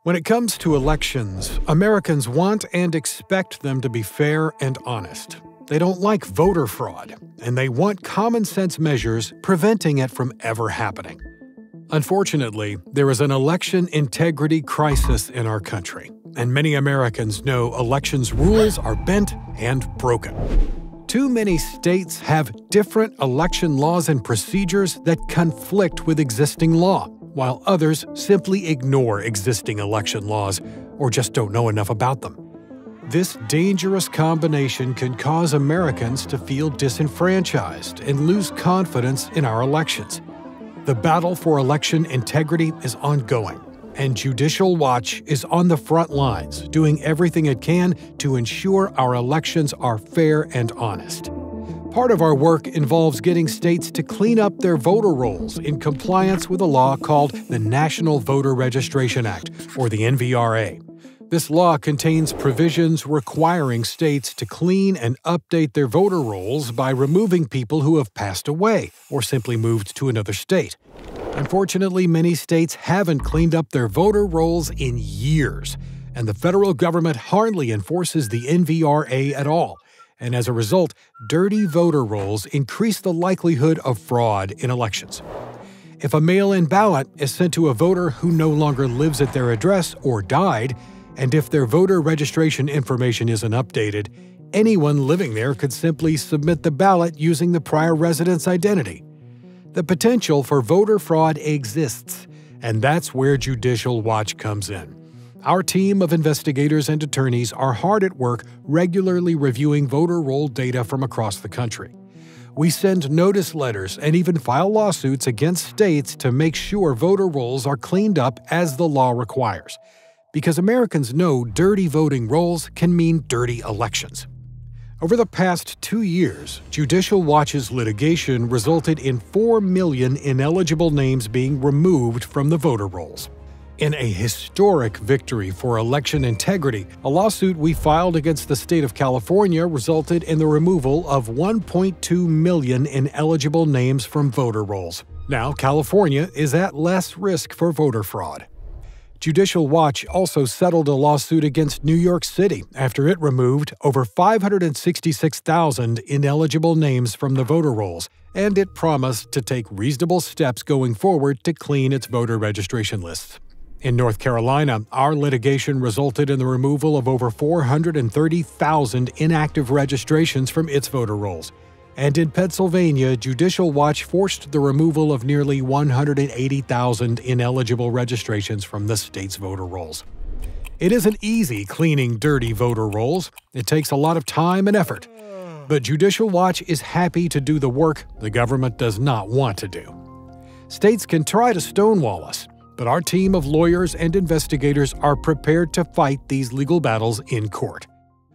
When it comes to elections, Americans want and expect them to be fair and honest. They don't like voter fraud, and they want common-sense measures preventing it from ever happening. Unfortunately, there is an election integrity crisis in our country, and many Americans know elections rules are bent and broken. Too many states have different election laws and procedures that conflict with existing law, while others simply ignore existing election laws or just don't know enough about them. This dangerous combination can cause Americans to feel disenfranchised and lose confidence in our elections. The battle for election integrity is ongoing, and Judicial Watch is on the front lines, doing everything it can to ensure our elections are fair and honest. Part of our work involves getting states to clean up their voter rolls in compliance with a law called the National Voter Registration Act, or the NVRA. This law contains provisions requiring states to clean and update their voter rolls by removing people who have passed away or simply moved to another state. Unfortunately, many states haven't cleaned up their voter rolls in years, and the federal government hardly enforces the NVRA at all. And as a result, dirty voter rolls increase the likelihood of fraud in elections. If a mail-in ballot is sent to a voter who no longer lives at their address or died, and if their voter registration information isn't updated, anyone living there could simply submit the ballot using the prior resident's identity. The potential for voter fraud exists, and that's where Judicial Watch comes in. Our team of investigators and attorneys are hard at work regularly reviewing voter roll data from across the country. We send notice letters and even file lawsuits against states to make sure voter rolls are cleaned up as the law requires, because Americans know dirty voting rolls can mean dirty elections. Over the past 2 years, Judicial Watch's litigation resulted in 4 million ineligible names being removed from the voter rolls. In a historic victory for election integrity, a lawsuit we filed against the state of California resulted in the removal of 1.2 million ineligible names from voter rolls. Now, California is at less risk for voter fraud. Judicial Watch also settled a lawsuit against New York City after it removed over 566,000 ineligible names from the voter rolls, and it promised to take reasonable steps going forward to clean its voter registration lists. In North Carolina, our litigation resulted in the removal of over 430,000 inactive registrations from its voter rolls. And in Pennsylvania, Judicial Watch forced the removal of nearly 180,000 ineligible registrations from the state's voter rolls. It isn't easy cleaning dirty voter rolls. It takes a lot of time and effort. But Judicial Watch is happy to do the work the government does not want to do. States can try to stonewall us, but our team of lawyers and investigators are prepared to fight these legal battles in court.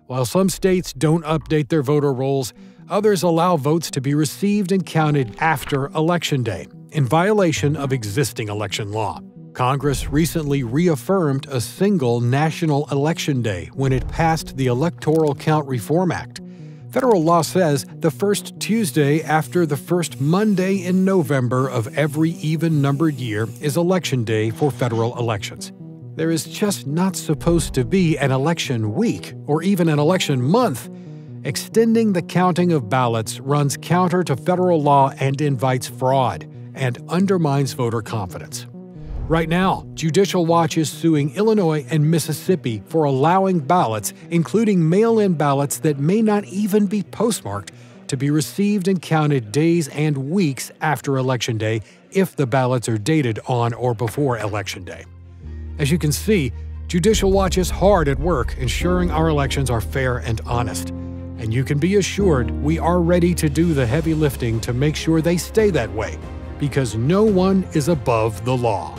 While some states don't update their voter rolls, others allow votes to be received and counted after Election Day, in violation of existing election law. Congress recently reaffirmed a single national election day when it passed the Electoral Count Reform Act. Federal law says the first Tuesday after the first Monday in November of every even-numbered year is Election Day for federal elections. There is just not supposed to be an election week or even an election month. Extending the counting of ballots runs counter to federal law and invites fraud and undermines voter confidence. Right now, Judicial Watch is suing Illinois and Mississippi for allowing ballots, including mail-in ballots that may not even be postmarked, to be received and counted days and weeks after Election Day if the ballots are dated on or before Election Day. As you can see, Judicial Watch is hard at work ensuring our elections are fair and honest. And you can be assured we are ready to do the heavy lifting to make sure they stay that way, because no one is above the law.